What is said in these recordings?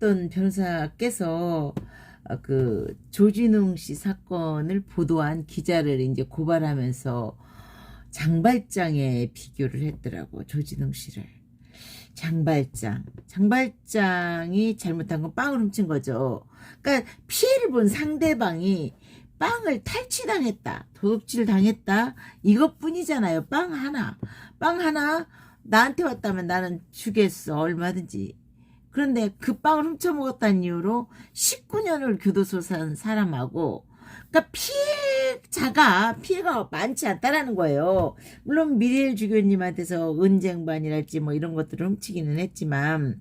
어떤 변호사께서 그 조진웅 씨 사건을 보도한 기자를 이제 고발하면서 장발장에 비교를 했더라고. 조진웅 씨를. 장발장이 잘못한 건 빵을 훔친 거죠. 그러니까 피해를 본 상대방이 빵을 탈취당했다, 도둑질 당했다, 이것뿐이잖아요. 빵 하나 나한테 왔다면 나는 주겠어, 얼마든지. 그런데 그 빵을 훔쳐먹었다는 이유로 19년을 교도소 산 사람하고, 그러니까 피해가 많지 않다라는 거예요. 물론 미리엘 주교님한테서 은쟁반이랄지 뭐 이런 것들을 훔치기는 했지만,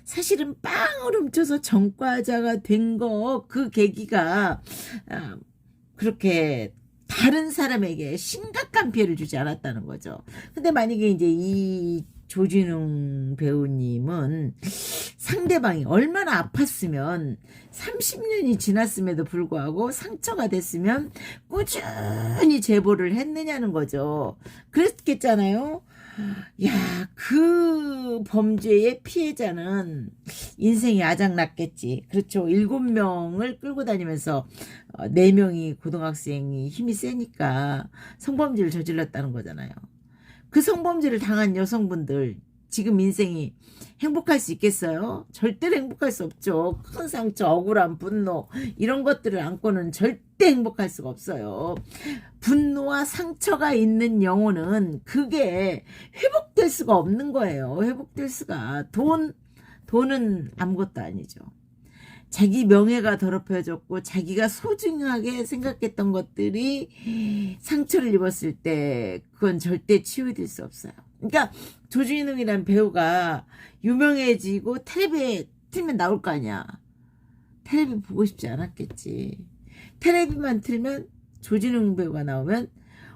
사실은 빵을 훔쳐서 전과자가 된 거, 그 계기가 그렇게 다른 사람에게 심각한 피해를 주지 않았다는 거죠. 근데 만약에 이제 이 조진웅 배우님은 상대방이 얼마나 아팠으면 30년이 지났음에도 불구하고 상처가 됐으면 꾸준히 제보를 했느냐는 거죠. 그랬겠잖아요. 야, 그 범죄의 피해자는 인생이 아작났겠지. 그렇죠. 7명을 끌고 다니면서 4명이 고등학생이 힘이 세니까 성범죄를 저질렀다는 거잖아요. 그 성범죄를 당한 여성분들 지금 인생이 행복할 수 있겠어요? 절대로 행복할 수 없죠. 큰 상처, 억울함, 분노 이런 것들을 안고는 절대 행복할 수가 없어요. 분노와 상처가 있는 영혼은 그게 회복될 수가 없는 거예요. 회복될 수가. 돈은 아무것도 아니죠. 자기 명예가 더럽혀졌고 자기가 소중하게 생각했던 것들이 상처를 입었을 때 그건 절대 치유될 수 없어요. 그러니까 조진웅이란 배우가 유명해지고 텔레비에 틀면 나올 거 아니야. 텔레비 보고 싶지 않았겠지. 텔레비만 틀면 조진웅 배우가 나오면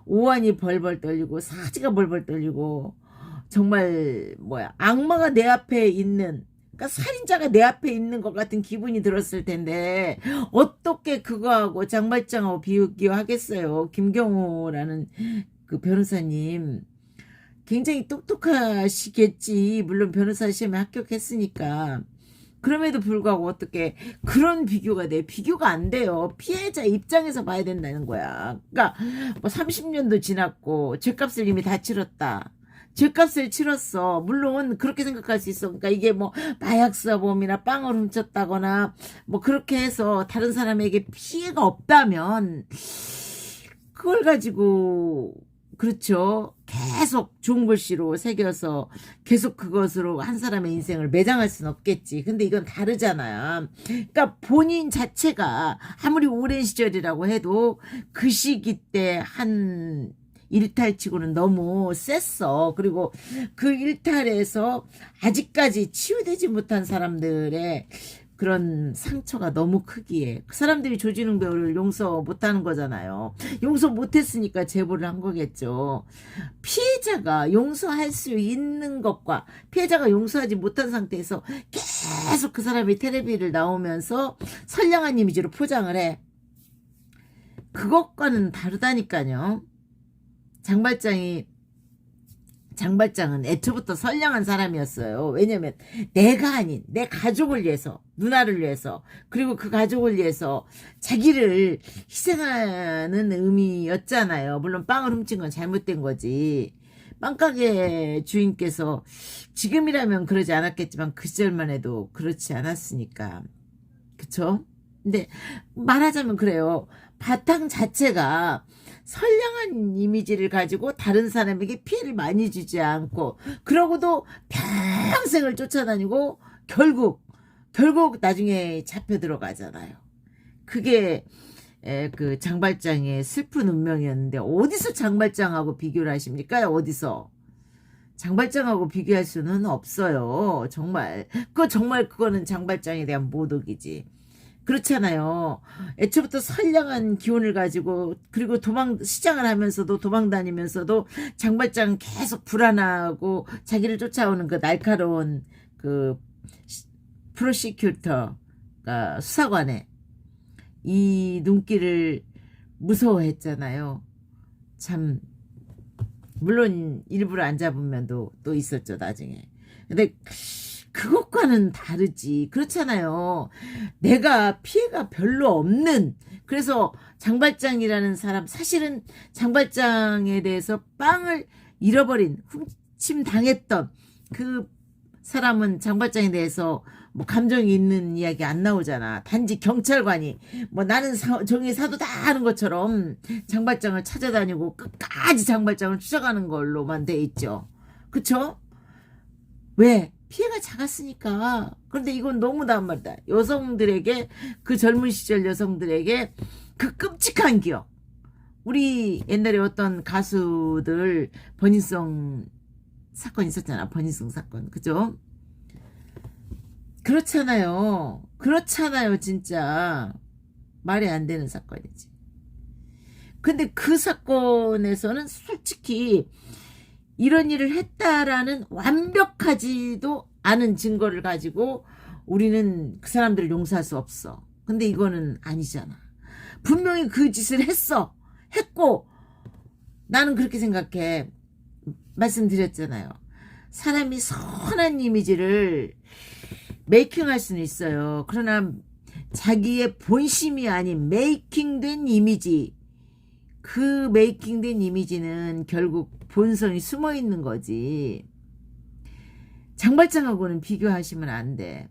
오한이 벌벌 떨리고 사지가 벌벌 떨리고 정말 악마가 내 앞에 있는, 그러니까 살인자가 내 앞에 있는 것 같은 기분이 들었을 텐데 어떻게 그거하고 장발장하고 비교하겠어요. 김경호라는 그 변호사님 굉장히 똑똑하시겠지. 물론 변호사 시험에 합격했으니까. 그럼에도 불구하고 어떻게 그런 비교가 돼? 비교가 안 돼요. 피해자 입장에서 봐야 된다는 거야. 그러니까 뭐 30년도 지났고 죄값을 이미 다 치렀다. 죄값을 치렀어. 물론 그렇게 생각할 수 있어. 그러니까 이게 뭐 마약사범이나 빵을 훔쳤다거나 뭐 그렇게 해서 다른 사람에게 피해가 없다면 그걸 가지고 그렇죠. 계속 좋은 글씨로 새겨서 계속 그것으로 한 사람의 인생을 매장할 수는 없겠지. 근데 이건 다르잖아요. 그러니까 본인 자체가 아무리 오랜 시절이라고 해도 그 시기 때 한 일탈치고는 너무 셌어. 그리고 그 일탈에서 아직까지 치유되지 못한 사람들의 그런 상처가 너무 크기에 그 사람들이 조진웅 배우를 용서 못하는 거잖아요. 용서 못했으니까 제보를 한 거겠죠. 피해자가 용서할 수 있는 것과 피해자가 용서하지 못한 상태에서 계속 그 사람이 텔레비를 나오면서 선량한 이미지로 포장을 해. 그것과는 다르다니까요. 장발장은 애초부터 선량한 사람이었어요. 왜냐면 내가 아닌 내 가족을 위해서, 누나를 위해서, 그리고 그 가족을 위해서 자기를 희생하는 의미였잖아요. 물론 빵을 훔친 건 잘못된 거지. 빵가게 주인께서 지금이라면 그러지 않았겠지만 그 시절만 해도 그렇지 않았으니까. 그쵸? 근데 말하자면 그래요. 바탕 자체가 선량한 이미지를 가지고 다른 사람에게 피해를 많이 주지 않고 그러고도 평생을 쫓아다니고 결국 나중에 잡혀 들어가잖아요. 그게 그 장발장의 슬픈 운명이었는데 어디서 장발장하고 비교를 하십니까? 어디서? 장발장하고 비교할 수는 없어요. 정말 그거는 장발장에 대한 모독이지. 그렇잖아요. 애초부터 선량한 기운을 가지고 그리고 시장을 하면서도 도망 다니면서도 장발장 계속 불안하고 자기를 쫓아오는 그 날카로운 그 프로시큐터가 수사관에 이 눈길을 무서워했잖아요. 참 물론 일부러 안 잡은 면도 또 있었죠 나중에. 근데 그것과는 다르지. 그렇잖아요. 내가 피해가 별로 없는, 그래서 장발장이라는 사람, 사실은 장발장에 대해서 빵을 잃어버린, 훔침 당했던 그 사람은 장발장에 대해서 뭐 감정이 있는 이야기 안 나오잖아. 단지 경찰관이 뭐 나는 정의 사도다 하는 것처럼 장발장을 찾아다니고 끝까지 장발장을 추적하는 걸로만 돼 있죠. 그쵸? 왜? 피해가 작았으니까. 그런데 이건 너무나 말이다. 여성들에게, 그 젊은 시절 여성들에게 그 끔찍한 기억. 우리 옛날에 어떤 가수들 버닝썬 사건 있었잖아. 버닝썬 사건. 그죠? 그렇잖아요. 그렇잖아요, 진짜. 말이 안 되는 사건이지. 근데 그 사건에서는 솔직히 이런 일을 했다라는 완벽하지도 않은 증거를 가지고 우리는 그 사람들을 용서할 수 없어. 근데 이거는 아니잖아. 분명히 그 짓을 했고, 나는 그렇게 생각해. 말씀드렸잖아요. 사람이 선한 이미지를 메이킹할 수는 있어요. 그러나 자기의 본심이 아닌 메이킹된 이미지, 그 메이킹된 이미지는 결국 본성이 숨어 있는 거지. 장발장하고는 비교하시면 안 돼.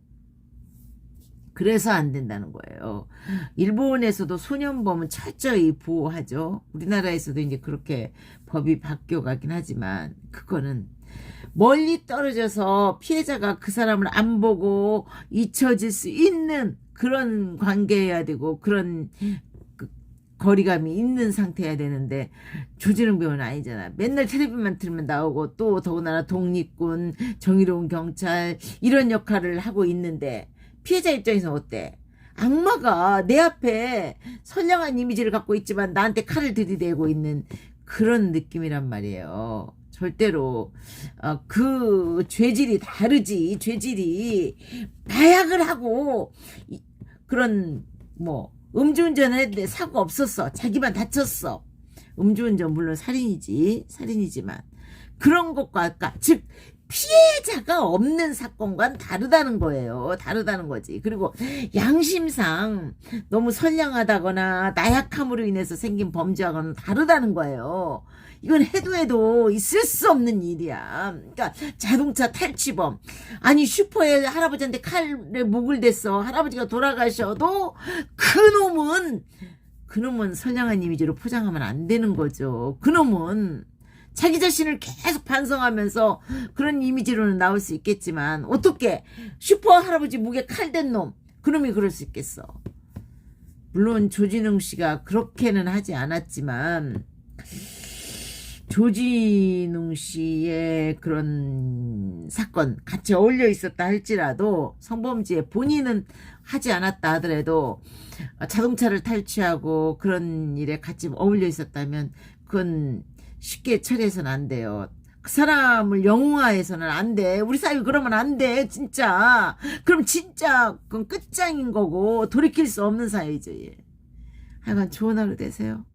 그래서 안 된다는 거예요. 일본에서도 소년범은 철저히 보호하죠. 우리나라에서도 이제 그렇게 법이 바뀌어가긴 하지만, 그거는 멀리 떨어져서 피해자가 그 사람을 안 보고 잊혀질 수 있는 그런 관계여야 되고, 그런 거리감이 있는 상태여야 되는데, 조진웅 배우는 아니잖아. 맨날 텔레비만 틀면 나오고, 또 더군다나 독립군, 정의로운 경찰 이런 역할을 하고 있는데, 피해자 입장에서 어때? 악마가 내 앞에 선량한 이미지를 갖고 있지만 나한테 칼을 들이대고 있는 그런 느낌이란 말이에요. 절대로 그 죄질이 다르지. 죄질이 마약을 하고 그런 뭐 음주운전을 했는데 사고 없었어. 자기만 다쳤어. 음주운전 물론 살인이지만 그런 것과 아까 즉 피해자가 없는 사건과는 다르다는 거예요. 다르다는 거지. 그리고 양심상 너무 선량하다거나 나약함으로 인해서 생긴 범죄하고는 다르다는 거예요. 이건 해도 있을 수 없는 일이야. 그러니까 자동차 탈취범. 아니 슈퍼에 할아버지한테 칼에 목을 댔어. 할아버지가 돌아가셔도 그놈은 선량한 이미지로 포장하면 안 되는 거죠. 그놈은 자기 자신을 계속 반성하면서 그런 이미지로는 나올 수 있겠지만, 어떻게 슈퍼 할아버지 목에 칼 댄 놈, 그놈이 그럴 수 있겠어. 물론 조진웅 씨가 그렇게는 하지 않았지만, 조진웅 씨의 그런 사건 같이 어울려 있었다 할지라도, 성범죄에 본인은 하지 않았다 하더라도 자동차를 탈취하고 그런 일에 같이 어울려 있었다면 그건 쉽게 처리해서는 안 돼요. 그 사람을 영웅화해서는 안 돼. 우리 사회 그러면 안 돼. 진짜. 그럼 진짜 그건 끝장인 거고 돌이킬 수 없는 사회죠. 하여간 좋은 하루 되세요.